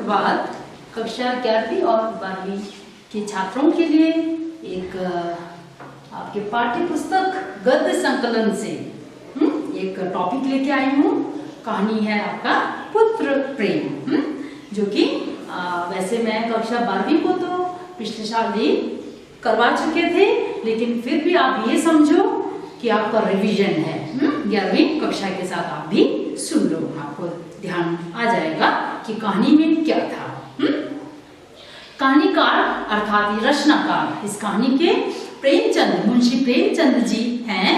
सुप्रभात। कक्षा 11वीं और 12वीं के छात्रों के लिए एक आपके पाठ्य पुस्तक गद्य संकलन से एक टॉपिक लेके आई हूँ। कहानी है आपका पुत्र प्रेम, जो कि वैसे मैं कक्षा 12वीं को तो पिछले साल ही करवा चुके थे, लेकिन फिर भी आप ये समझो कि आपका रिवीजन है। 11वीं कक्षा के साथ आप भी सुन लो, आपको ध्यान आ जाएगा कि कहानी में क्या था। कहानीकार अर्थात रचनाकार इस कहानी के प्रेमचंद, मुंशी प्रेमचंद जी हैं।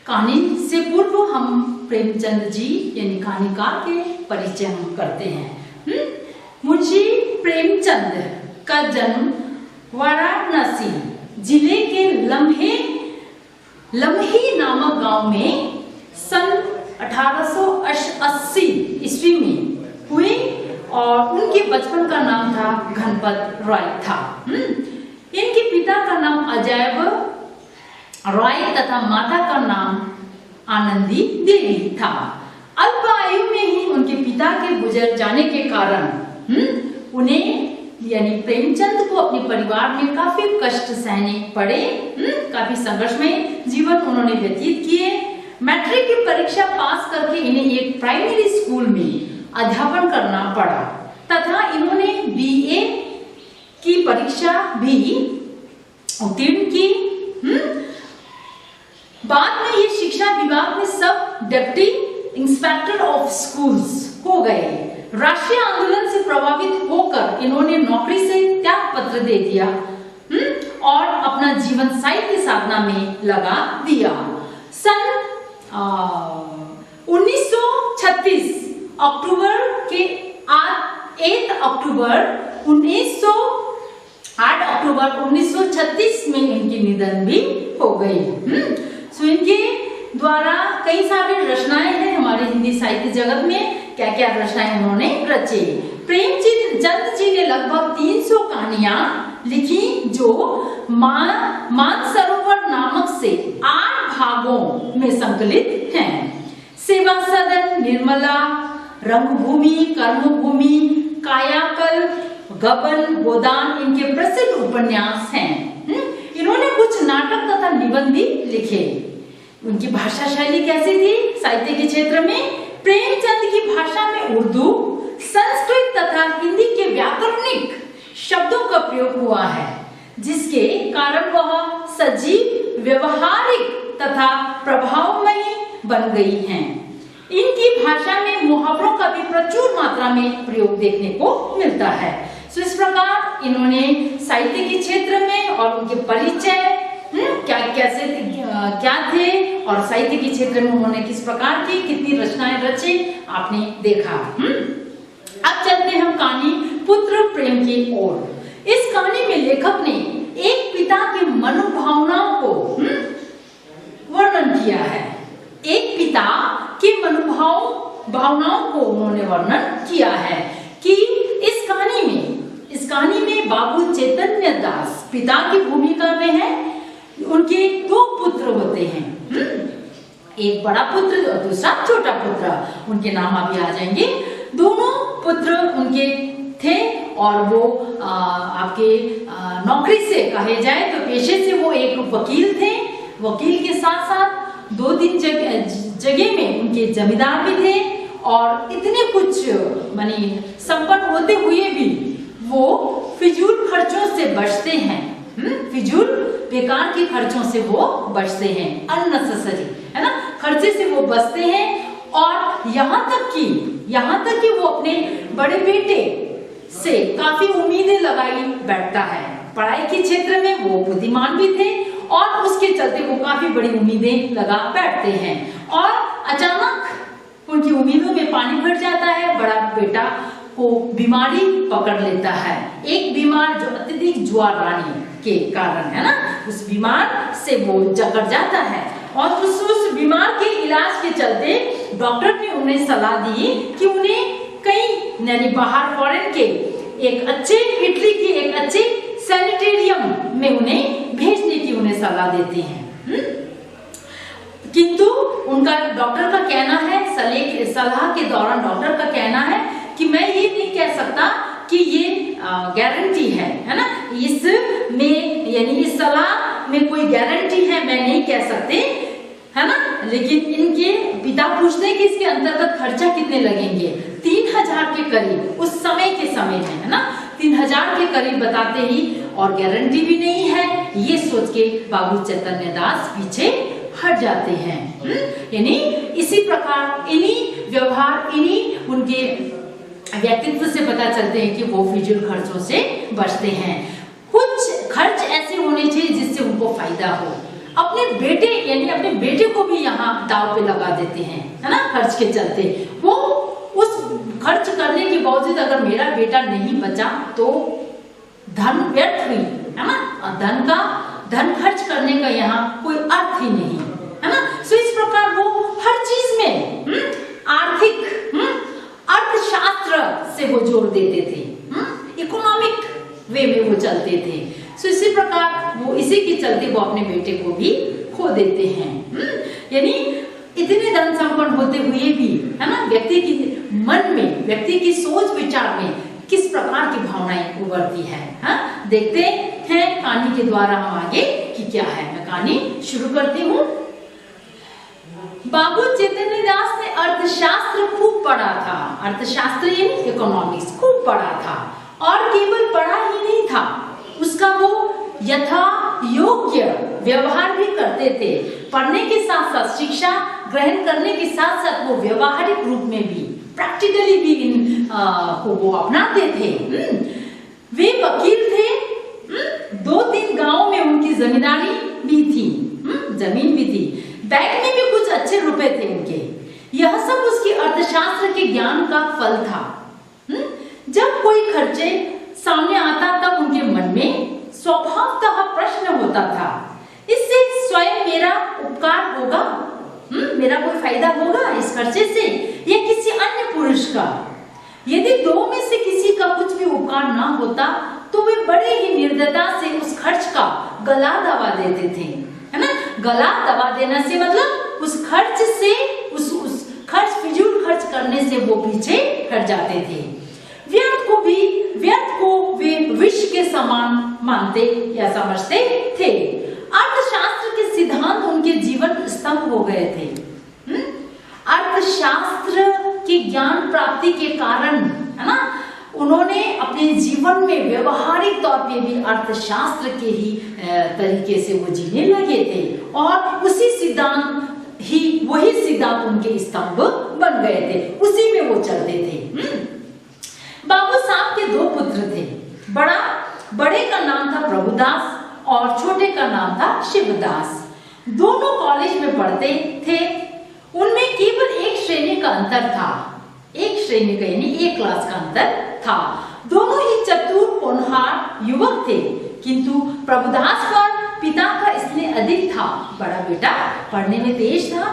कहानी से पूर्व हम प्रेमचंद जी यानी कहानीकार के परिचय हम करते हैं। मुंशी प्रेमचंद का जन्म वाराणसी जिले के लम्ही नामक गांव में सन 1880 ईस्वी में हुए और उनके बचपन का नाम था घनपत रॉय था। इनके पिता का नाम अजैब रॉय तथा माता का नाम आनंदी देवी था। अल्प आयु में ही उनके पिता के गुजर जाने के कारण उन्हें यानी प्रेमचंद को अपने परिवार में काफी कष्ट सहने पड़े। काफी संघर्षमय जीवन उन्होंने व्यतीत किए। मैट्रिक की परीक्षा पास करके इन्हें एक प्राइमरी स्कूल में अध्यापन करना पड़ा तथा इन्होंने बीए की परीक्षा भी उत्तीर्ण की। बाद में ये शिक्षा विभाग में सब डिप्टी इंस्पेक्टर ऑफ स्कूल्स हो गए। राष्ट्रीय आंदोलन से प्रभावित होकर इन्होंने नौकरी से त्याग पत्र दे दिया और अपना जीवन साहित्य साधना में लगा दिया। सन 1936 अक्टूबर के 8 अक्टूबर 1936 में इनकी निधन भी हो गई। सो इनके द्वारा कई सारे रचनाएं हैं हमारे हिंदी साहित्य जगत में। क्या क्या रचनाएं उन्होंने रची। प्रेमचंद जी ने लगभग 300 कहानियां लिखी जो मानसरोवर नामक से 8 भागों में संकलित हैं। सेवा सदन, निर्मला, रंगभूमि, कर्मभूमि, कायाकल्प, गबन, गोदान इनके प्रसिद्ध उपन्यास हैं। इन्होंने कुछ नाटक तथा निबंध भी लिखे। उनकी भाषा शैली कैसी थी साहित्य के क्षेत्र में? प्रेमचंद की भाषा में उर्दू, संस्कृत तथा हिंदी के व्याकरणिक शब्दों का प्रयोग हुआ है, जिसके कारण वह सजीव, व्यवहारिक तथा प्रभावमयी बन गई हैं। इनकी भाषा में मुहावरों का भी प्रचुर मात्रा में प्रयोग देखने को मिलता है। सो इस प्रकार इन्होंने साहित्य के क्षेत्र में और उनके परिचय क्या थे और साहित्य के क्षेत्र में उन्होंने किस प्रकार की कितनी रचनाएं रची आपने देखा। अब चलते हैं हम कहानी पुत्र प्रेम की ओर। इस कहानी में लेखक ने एक पिता की मनोभावनाओं को वर्णन किया है। एक पिता की भावनाओं को उन्होंने वर्णन किया है कि इस कहानी में बाबू चैतन्य दास पिता की भूमिका में है। उनके 2 पुत्र होते हैं, एक बड़ा पुत्र और दूसरा छोटा पुत्र। उनके नाम अभी आ जाएंगे। दोनों पुत्र उनके थे और वो आपके नौकरी से कहे जाए तो पेशे से वो एक वकील थे। वकील के साथ साथ 2-3 जगह में उनके जमींदार भी थे और इतने कुछ मानी संपन्न होते हुए भी वो फिजूल खर्चों से बचते हैं। फिजूल बेकार के खर्चों से वो बचते हैं, अननेसेसरी है ना, खर्चे से वो बचते हैं। और यहाँ तक कि वो अपने बड़े बेटे से काफी उम्मीदें लगाई बैठता है। पढ़ाई के क्षेत्र में वो बुद्धिमान भी थे और उसके चलते वो काफी बड़ी उम्मीदें लगा बैठते हैं और अचानक उनकी उम्मीदों में पानी भर जाता है। बड़ा बेटा को बीमारी पकड़ लेता है, एक बीमार जो अत्यधिक ज्वर रानी के कारण है ना, उस बीमार से वो जकड़ जाता है और उस बीमार के इलाज के चलते डॉक्टर ने उन्हें सलाह दी कि उन्हें कहीं यानी बाहर फॉरेन के इटली के एक अच्छे सैनिटेरियम में उन्हें भेजने की उन्हें सलाह देते हैं। किंतु उनका डॉक्टर का कहना है, सलाह के दौरान डॉक्टर का कहना है कि मैं ये नहीं कह सकता कि ये गारंटी है ना, इसमें यानी इस सलाह में कोई गारंटी है मैं नहीं कह सकते, है ना। लेकिन इनके पिता पूछते हैं कि इसके अंतर्गत खर्चा कितने लगेंगे, 3000 के करीब उस समय के समय है ना, 3000 के करीब बताते ही, और गारंटी भी नहीं है, ये सोच के बाबू चैतन्य दास पीछे हट जाते हैं। यानी इसी प्रकार इन्हीं व्यवहार, इन्हीं उनके व्यक्तित्व से पता चलते हैं कि वो फिजूल खर्चों से बचते हैं। कुछ खर्च ऐसे होने चाहिए जिससे उनको फायदा हो। अपने बेटे यानी अपने बेटे को भी यहाँ दाव पे लगा देते हैं, है ना, खर्च के चलते। वो उस खर्च करने के बावजूद अगर मेरा बेटा नहीं बचा तो धन व्यर्थ हुई, है ना, धन खर्च करने का यहाँ कोई अर्थ ही नहीं, है ना। सो इस प्रकार वो हर चीज में आर्थिक अर्थशास्त्र से वो जोड़ देते थे, इकोनॉमिक वे में वो चलते थे। सो इसी प्रकार वो इसी के चलते वो अपने बेटे को भी खो देते हैं। यानी इतने धन संपन्न होते हुए भी, है ना, व्यक्ति की मन में, व्यक्ति की सोच विचार में किस प्रकार की भावनाएं उभरती है। देखते हैं कहानी के द्वारा हम आगे कि क्या है। मैं कहानी शुरू करती हूँ। बाबू चैतन्य दास ने अर्थशास्त्र खूब पढ़ा था, अर्थशास्त्र यानी इकोनॉमिक्स खूब पढ़ा था, और केवल पढ़ा ही नहीं था, उसका वो यथा योग्य व्यवहार भी करते थे। पढ़ने के साथ साथ, शिक्षा ग्रहण करने के साथ साथ वो व्यवहारिक रूप में भी, प्रैक्टिकली भी इन को वो अपनाते थे। वे वकील थे, 2-3 गांव में उनकी जमींदारी भी थी, जमीन भी थी, बैंक में भी कुछ अच्छे रुपए थे उनके। यह सब उसकी अर्थशास्त्र के ज्ञान का फल था। जब कोई खर्चे सामने आता तब उनके मन में स्वभावतः प्रश्न होता था, इससे स्वयं मेरा उपकार होगा, मेरा कोई फायदा होगा इस खर्चे से, या किसी अन्य पुरुष का। यदि 2 में से किसी का कुछ भी उपकार ना होता तो वे बड़े ही निर्दयता से उस खर्च का गला दबा देते थे, है ना। गला दबा देना से मतलब उस खर्च से, उस खर्च, फिजूल खर्च करने से वो पीछे हट जाते थे। व्यर्थ को वे विष के समान मानते या समझते थे। अर्थशास्त्र के सिद्धांत उनके जीवन स्तंभ हो गए थे। अर्थशास्त्र के ज्ञान प्राप्ति के कारण, है ना, उन्होंने अपने जीवन में व्यवहारिक तौर पे भी अर्थशास्त्र के ही तरीके से वो जीने लगे थे, और उसी सिद्धांत ही, वही सिद्धांत उनके स्तंभ बन गए थे, उसी में वो चलते थे। बाबू साहब के 2 पुत्र थे। बड़े का नाम था प्रभुदास और छोटे का नाम था शिवदास। दोनों कॉलेज में पढ़ते थे। उनमें केवल 1 श्रेणी का अंतर था, 1 श्रेणी का यानी 1 क्लास का अंतर था। दोनों ही चतुर होनहार युवक थे, किंतु प्रभुदास पर पिता का स्नेह अधिक था। बड़ा बेटा पढ़ने में तेज था,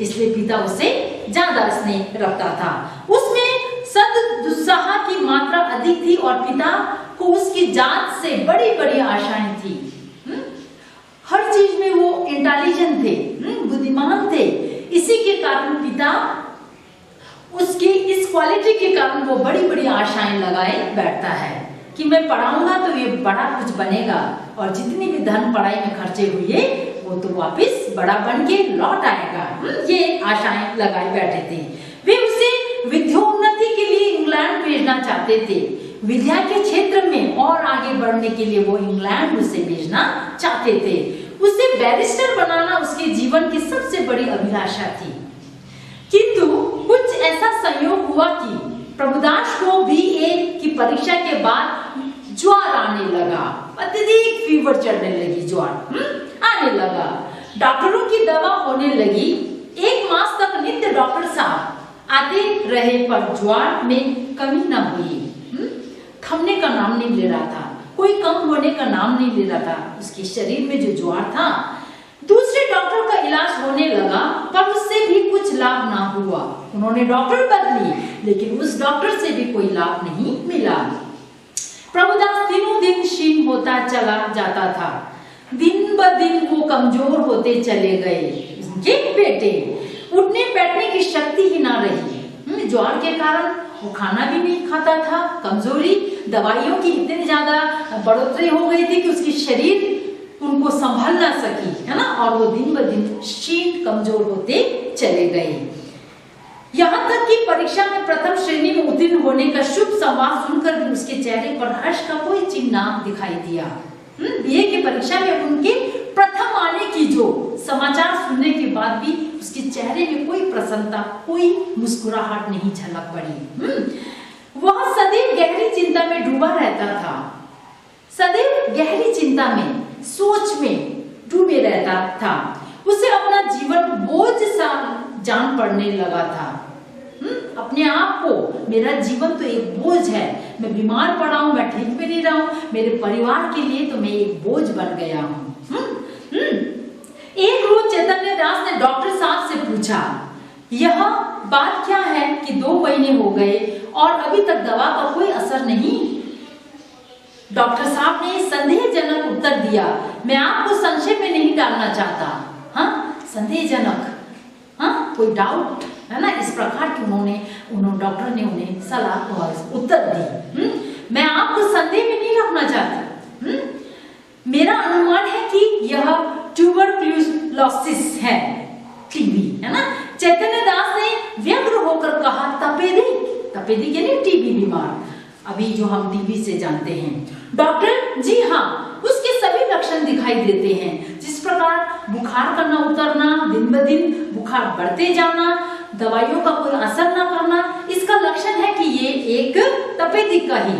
इसलिए पिता उसे ज्यादा स्नेह रखता था। उसमें सद्दुत्साह की मात्रा अधिक थी और पिता को उसकी जात से बड़ी बड़ी आशाएं थी। हर चीज में वो इंटेलिजेंट थे, बुद्धिमान थे। इसी के कारण पिता उसकी इस क्वालिटी के कारण वो बड़ी बड़ी आशाएं लगाए बैठता है कि मैं पढ़ाऊंगा तो ये बड़ा कुछ बनेगा, और जितनी भी धन पढ़ाई में खर्चे हुए वो तो वापस बड़ा बन के लौट आएगा। ये आशाएं लगाए बैठे थे। वे उसे विद्योन्नति के लिए इंग्लैंड भेजना चाहते थे। विद्या के क्षेत्र में और आगे बढ़ने के लिए वो इंग्लैंड उसे भेजना चाहते थे। उसे बैरिस्टर बनाना उसके जीवन की सबसे बड़ी अभिलाषा थी। किंतु कुछ ऐसा संयोग हुआ कि प्रभुदास को बीए की परीक्षा के बाद ज्वर आने लगा, अत्यधिक फीवर चढ़ने लगी, ज्वर आने लगा। डॉक्टरों की दवा होने लगी। 1 मास तक नित्य डॉक्टर साहब आते रहे, पर ज्वर में कमी न हुई। थमने का नाम नहीं ले रहा था, कोई कम होने का नाम नहीं ले रहा था। उसके शरीर में जो ज्वर था, दूसरे डॉक्टर का इलाज होने लगा, पर उससे भी कुछ लाभ ना हुआ। उन्होंने डॉक्टर बदली, लेकिन उस डॉक्टर से भी कोई लाभ नहीं मिला। प्रभुदास दिनों दिन क्षीण होता चला जाता था। दिन ब दिन वो कमजोर होते चले गए। उनके बेटे उठने बैठने की शक्ति ही ना रही ज्वर के कारण, वो खाना भी नहीं खाता था, कमजोरी, दवाइयों की इतनी ज्यादा बढ़ोतरी हो गई थी कि उसकी शरीर उनको संभाल ना सकी, है ना, और वो दिन ब दिन क्षीण कमजोर होते चले गए। यहाँ तक कि परीक्षा में प्रथम श्रेणी में उत्तीर्ण होने का शुभ संवाद सुनकर भी उसके चेहरे पर हर्ष का कोई चिन्ह ना दिखाई दिया। बीए की परीक्षा में उनके प्रथम आने की जो समाचार सुनने के बाद भी उसके चेहरे में कोई प्रसन्नता, कोई मुस्कुराहट नहीं झलक पड़ी। वह सदैव गहरी चिंता में डूबा रहता था, सदैव गहरी चिंता में, सोच में डूबे रहता था। उसे अपना जीवन बोझ सा जान पड़ने लगा था। अपने आप को, मेरा जीवन तो एक बोझ है, मैं बीमार पड़ा हूं, मैं ठीक भी नहीं रहा हूं, मेरे परिवार के लिए तो मैं एक बोझ बन गया हूं। एक रोज चैतन्य दास ने डॉक्टर साहब से पूछा, यह बात क्या है कि 2 महीने हो गए और अभी तक दवा का कोई असर नहीं? डॉक्टर साहब ने संदेहजनक उत्तर दिया, मैं आपको संशय में नहीं डालना चाहता। हाँ, संदेहजनक, हाँ, कोई डाउट, है ना, इस प्रकार की उन्होंने डॉक्टर ने उन्हें सलाह उत्तर दी। मैं आपको संदेह में नहीं रखना चाहता। मेरा अनुमान है कि यह ट्यूबरक्लोसिस है, टीबी, है ना। चैतन्य दास ने व्यग्र होकर कहा, तपेदिक यानी टीबी बीमार, अभी जो हम टीबी से जानते हैं। डॉक्टर, जी हाँ, उसके सभी लक्षण दिखाई देते हैं, जिस प्रकार बुखार का न उतरना, दिन ब दिन बुखार बढ़ते जाना, दवाइयों का कोई असर न करना, इसका लक्षण है कि ये एक तपेदिक का ही।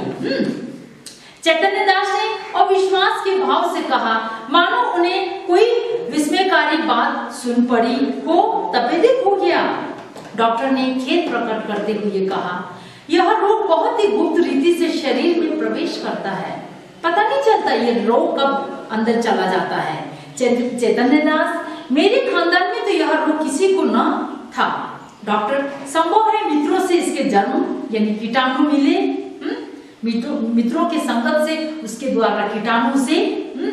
चैतन्य दास ने अविश्वास के भाव से कहा, मानो उन्हें कोई विस्मयकारी बात सुन पड़ी हो, तपेदिक हो गया। डॉक्टर ने खेद प्रकट करते हुए कहा, यह रोग बहुत ही गुप्त रीति से शरीर में प्रवेश करता है, पता नहीं चलता ये रोग कब अंदर चला जाता है। चैतन्य दास, मेरे खानदान में तो यह रोग किसी को न था। डॉक्टर, संभव है मित्रों से इसके जन्म यानी कीटाणु मिले, मित्रों के संगत से उसके द्वारा कीटाणु से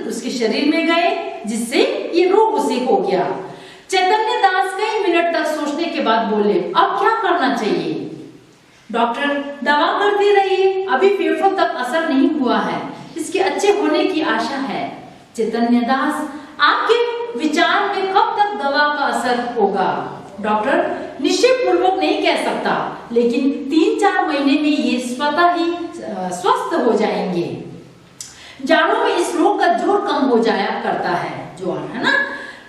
उसके शरीर में गए, जिससे ये रोग उसे हो गया। चैतन्य दास कई मिनट तक सोचने के बाद बोले, अब क्या करना चाहिए? डॉक्टर, दवा करते रहिए, अभी फेफड़ों तक असर नहीं हुआ है, इसके अच्छे होने की आशा है। चैतन्य दास, आपके विचार में कब तक दवा का असर होगा? डॉक्टर, निश्चय पूर्वक नहीं कह सकता, लेकिन 3-4 महीने में ये स्वतः ही स्वस्थ हो जाएंगे। जाड़ों में इस रोग का जोर कम हो जाया करता है, जोर, है ना।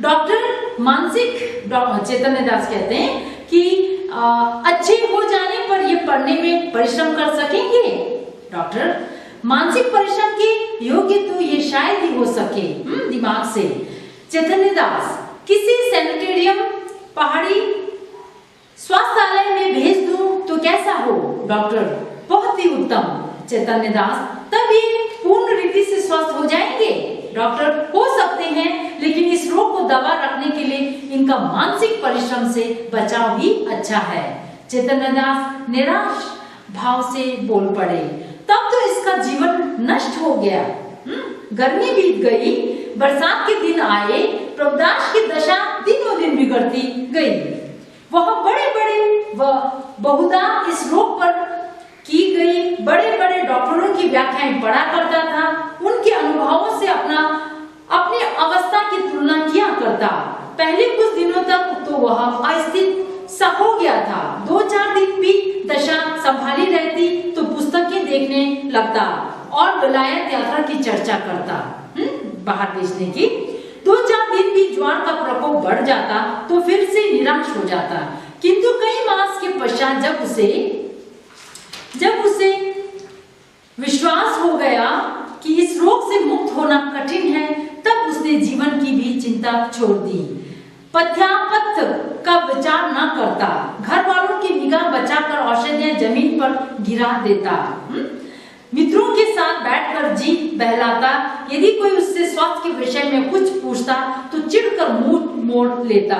डॉक्टर, मानसिक, चैतन्य दास कहते हैं कि अच्छे हो जाने पर ये पढ़ने में परिश्रम कर सकेंगे। डॉक्टर, मानसिक परिश्रम के योग्य तो ये शायद ही हो सके दिमाग से। चैतन्य दास, किसी सैनिटेरियम, पहाड़ी स्वास्थ्यालय में भेज दूं तो कैसा हो? डॉक्टर, बहुत ही उत्तम। चैतन्य दास, तब ये पूर्ण रीति से स्वस्थ हो जाएंगे? डॉक्टर, हो सकते हैं, लेकिन इस रोग को दबा रखने के लिए इनका मानसिक परिश्रम से बचाव ही अच्छा है। चैतन्य दास निराश भाव से बोल पड़े, तब तो इसका जीवन नष्ट हो गया। गर्मी बीत गई, बरसात के दिन आए, प्रभुदास की दशा दिनों दिन बिगड़ती गई। वह बहुधा इस रोग पर की गई बड़े बड़े डॉक्टरों की व्याख्याएं पढ़ा करता था, उनके अनुभवों से अपनी अवस्था की तुलना किया करता। पहले कुछ दिनों तक तो वह अस्थिर सा हो गया था, 2-4 दिन भी दशा संभाली रहती तो पुस्तकें देखने लगता और विलायत यात्रा की चर्चा करता, बाहर भेजने की। 2-4 दिन भी ज्वार का प्रकोप बढ़ जाता तो फिर से निराश हो जाता, किंतु कई मास के पश्चात जब उसे विश्वास हो गया कि इस रोग से मुक्त होना कठिन है, तब उसने जीवन की भी चिंता छोड़ दी। पथ्यापथ का विचार न करता, घर वालों की निगाह बचाकर औषधियां जमीन पर गिरा देता, मित्रों के साथ बैठकर जी बहलाता। यदि कोई उससे स्वास्थ्य के विषय में कुछ पूछता तो चिढ़कर मुंह मोड़ लेता।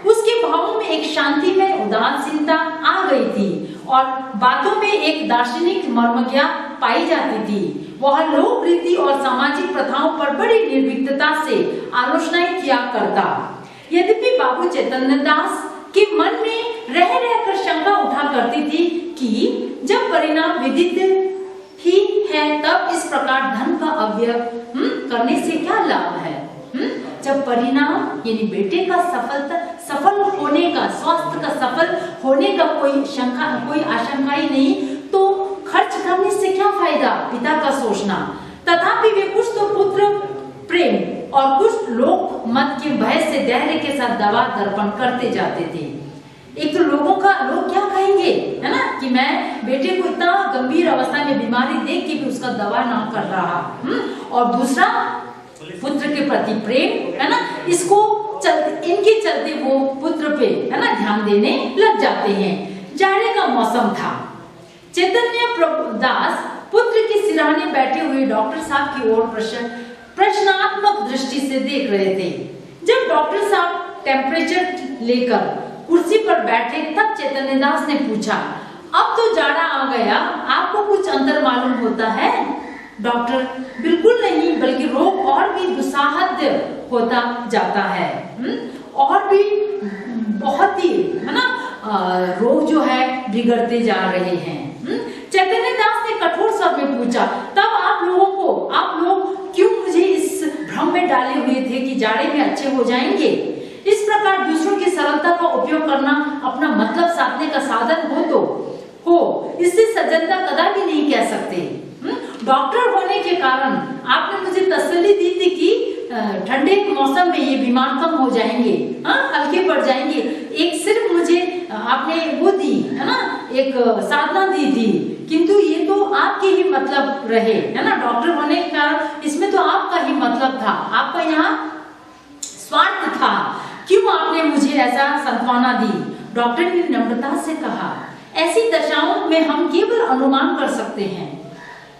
उसके भावों में एक शांतिमय उदासीनता आ गई थी और बातों में एक दार्शनिक मर्मज्ञता पाई जाती थी। वह लोक रीति और सामाजिक प्रथाओं पर बड़ी निर्भीकता से आलोचनाएं किया करता। यद्यपि बाबू चैतन्य दास कि मन में रह रहकर शंका उठा करती थी कि जब परिणाम विदित ही है तब इस प्रकार धन का अव्यय करने से क्या लाभ है। जब परिणाम यानी बेटे का सफल होने का, स्वास्थ्य का सफल होने का कोई आशंका ही नहीं, तो खर्च करने से क्या फायदा, पिता का सोचना। तथापि वे कुछ तो पुत्र प्रेम और कुछ लोक मत के भय से धैर्य के साथ दवा दर्पण करते जाते थे। एक तो लोग क्या कहेंगे, है ना, कि मैं बेटे को इतना गंभीर अवस्था में बीमारी देख के भी उसका दवा ना कर रहा, और दूसरा पुत्र के प्रति प्रेम, है ना, इनके चलते वो पुत्र पे, है ना, ध्यान देने लग जाते हैं। जाड़े का मौसम था। चैतन्य दास पुत्र के सिरहाने बैठे हुए डॉक्टर साहब की ओर प्रश्नात्मक दृष्टि से देख रहे थे। जब डॉक्टर साहब टेम्परेचर लेकर कुर्सी पर बैठे तब चैतन्य दास ने पूछा, अब तो जाड़ा आ गया, आपको कुछ अंतर मालूम होता है? डॉक्टर, बिल्कुल नहीं, बल्कि रोग और भी दुस्साहत होता जाता है। और भी बहुत ही, है ना, रोग जो है बिगड़ते जा रहे हैं। चैतन्य दास ने कठोर स्वर में पूछा, तब आप लोग क्यों मुझे इस भ्रम में डाले हुए थे कि जाड़े में अच्छे हो जाएंगे? इस प्रकार दूसरों की सरलता का उपयोग करना अपना मतलब साधने का साधन हो, इससे सज्जनता कदापि नहीं कह सकते। डॉक्टर होने के कारण आपने मुझे तसल्ली दी थी कि ठंडे मौसम में ये बीमार कम हो जाएंगे, हल्के पड़ जाएंगे। एक सिर्फ मुझे आपने वो दी, है ना, एक साधना दी थी, किंतु ये तो आपके ही मतलब रहे, है ना, डॉक्टर होने के कारण इसमें तो आपका ही मतलब था, आपका यहाँ स्वार्थ था। क्यों आपने मुझे ऐसा सांत्वना दी? डॉक्टर ने नम्रता से कहा, ऐसी दशाओं में हम केवल अनुमान कर सकते हैं।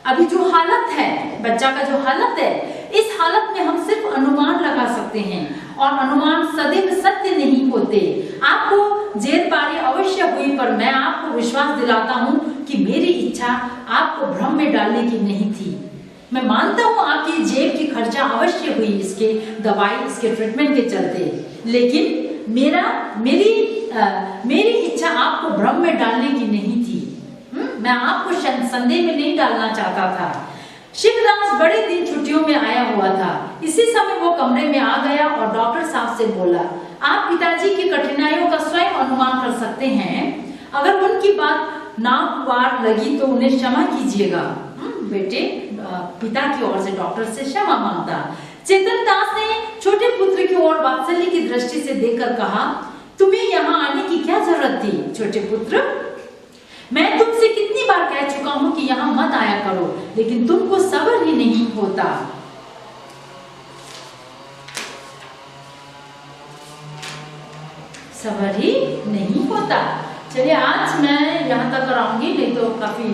अभी जो हालत है, बच्चा का जो हालत है, इस हालत में हम सिर्फ अनुमान लगा सकते हैं, और अनुमान सदैव सत्य नहीं होते। आपको जेल पारी अवश्य हुई, पर मैं आपको विश्वास दिलाता हूँ कि मेरी इच्छा आपको भ्रम में डालने की नहीं थी। मैं मानता हूँ आपकी जेब की खर्चा अवश्य हुई इसके दवाई, इसके ट्रीटमेंट के चलते, लेकिन मेरी इच्छा आपको भ्रम में डालने की नहीं थी। मैं आपको संदेह में नहीं डालना चाहता था। शिवदास बड़े दिन छुट्टियों में आया हुआ था। इसी समय वो कमरे में आ गया और डॉक्टर साहब से बोला, आप पिताजी की कठिनाइयों का स्वयं अनुमान कर सकते हैं। अगर उनकी बात नागवार लगी तो उन्हें क्षमा कीजिएगा। बेटे पिता की ओर से डॉक्टर से क्षमा मांगता। चेतन दास ने छोटे पुत्र की ओर वात्सल्य की दृष्टि से देखकर कहा, तुम्हें यहाँ आने की क्या जरूरत थी छोटे पुत्र? मैं तुमसे कितनी बार कह चुका हूँ कि यहाँ मत आया करो, लेकिन तुमको सब्र ही नहीं होता। सब्र ही नहीं होता। चलिए आज मैं यहाँ तक कराऊंगी, नहीं तो काफी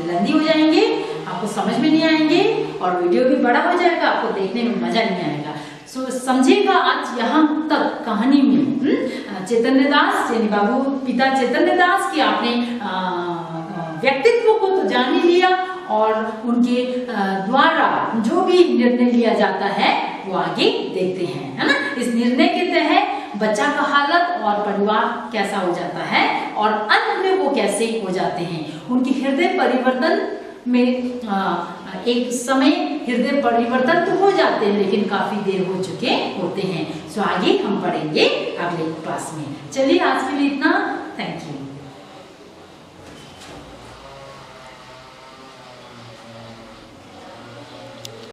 लंबी हो जाएंगे, आपको समझ में नहीं आएंगे और वीडियो भी बड़ा हो जाएगा, आपको देखने में मजा नहीं आएगा। सो समझेगा आज यहाँ तक कहानी में चैतन्य दास यानी बाबू पिता चैतन्य दास की आपने व्यक्तित्व को तो जान ही लिया, और उनके द्वारा जो भी निर्णय लिया जाता है वो आगे देखते हैं, है ना। इस निर्णय के तहत बच्चा का हालत और परिवार कैसा हो जाता है और अंत में वो कैसे हो जाते हैं। उनकी हृदय परिवर्तन में एक समय हृदय परिवर्तन तो हो जाते हैं, लेकिन काफी देर हो चुके होते हैं। सो आगे हम पढ़ेंगे अगले क्लास में। चलिए आज के लिए इतना, थैंक यू।